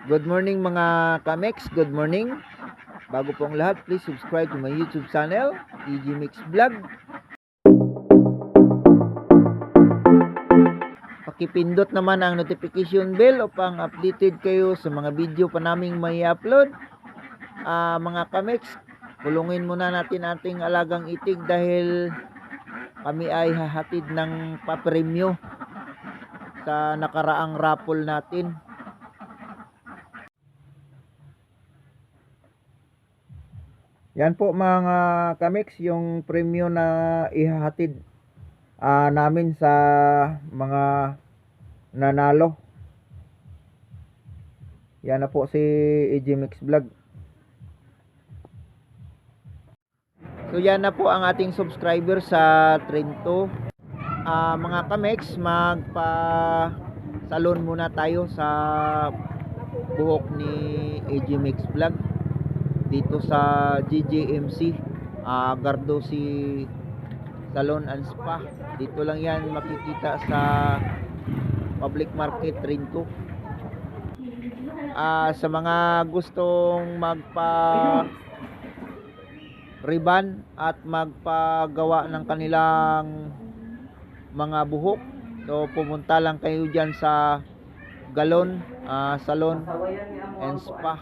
Good morning mga kamex, good morning. Bago po ang lahat, please subscribe to my YouTube channel, EG Mix Vlog. Pakipindot naman ang notification bell upang updated kayo sa mga video pa naming may upload. Mga kamex, kulungin muna natin ating alagang itig dahil kami ay hahatid ng papremyo sa nakaraang raffle natin. Yan po mga kamex, yung premyo na ihahatid namin sa mga nanalo. Yan na po si EG Mix Vlog. So yan na po ang ating subscriber sa Trento. Mga kamex, magpa salon muna tayo sa buhok ni EG Mix Vlog dito sa GGMC, Gardosi Salon and Spa. Dito lang yan makikita sa Public Market Trento. Sa mga gustong magpa riban at magpagawa ng kanilang mga buhok, so pumunta lang kayo dyan sa Galon Salon and Spa.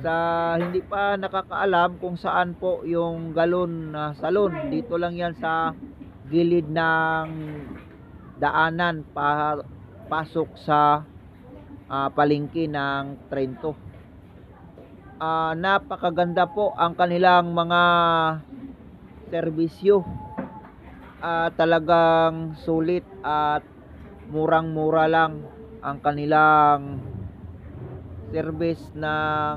Sa hindi pa nakakaalam kung saan po yung Galon Salon, dito lang yan sa gilid ng daanan pasok sa palengke ng Trento. Napakaganda po ang kanilang mga serbisyo. Talagang sulit at murang-mura lang ang kanilang service ng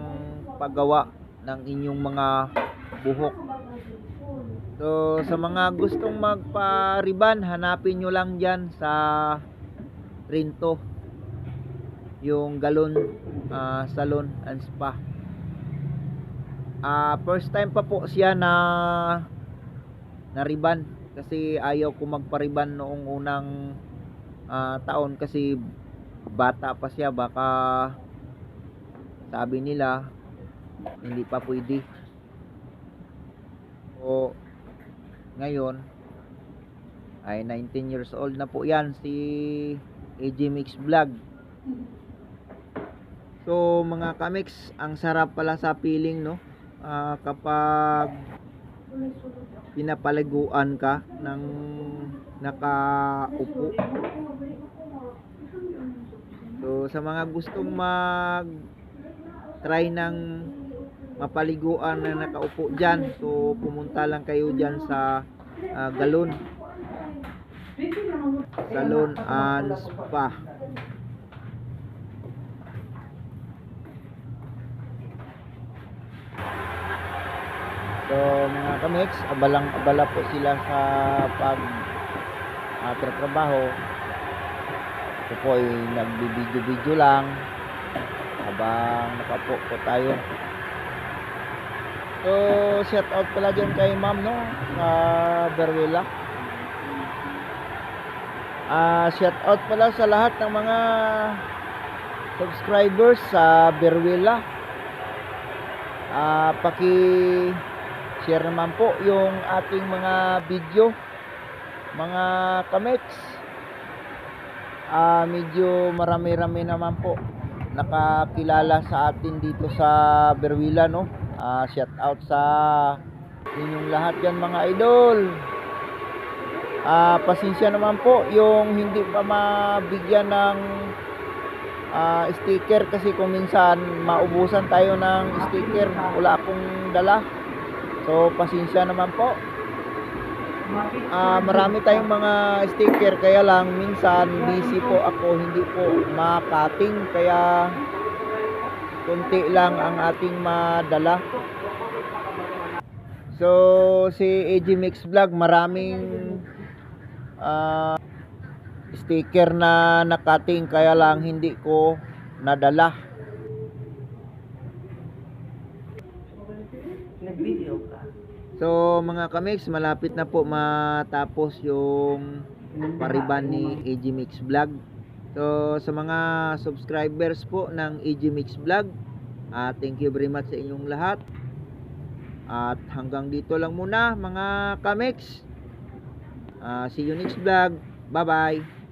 paggawa ng inyong mga buhok. So sa mga gustong magpa-riban, hanapin nyo lang dyan sa Trento yung Galon Salon and Spa. First time pa po siya na riban, kasi ayaw ko magpariban noong unang taon kasi bata pa siya, baka sabi nila hindi pa pwede. So ngayon ay 19 years old na po yan si EG Mix Vlog. So mga kamix, ang sarap pala sa feeling, no? Kapag pinapaliguan ka ng nakaupo. So sa mga gustong mag try ng mapaliguan na nakaupo dyan, so pumunta lang kayo dyan sa Galon Salon and Spa. So mga kamix, abalang-abala po sila sa pagtatrabaho. Ito po ay nagbibideo-video lang habang nakapo po tayo. So shout out pala dyan kay ma'am, no, Berwela. Shout out pala sa lahat ng mga subscribers sa Berwela. Paki-share naman po yung ating mga video, mga kamex. Medyo marami-rami naman po nakakilala sa atin dito sa Berwela, no. Shout out sa inyong lahat yan mga idol. Pasensya naman po yung hindi pa mabigyan ng sticker, kasi kung minsan maubusan tayo ng sticker, wala akong dala. So pasensya naman po. Marami tayong mga sticker, kaya lang minsan busy po ako, hindi po makating, kaya kunti lang ang ating madala. So si EG Mix Vlog, maraming sticker na nakating, kaya lang hindi ko nadala. Nag-video ka? So mga kamix, malapit na po matapos yung pariban ni EG Mix Vlog. So sa mga subscribers po ng EG Mix Vlog, thank you very much sa inyong lahat. At hanggang dito lang muna mga Kamex. See you next vlog. Bye bye.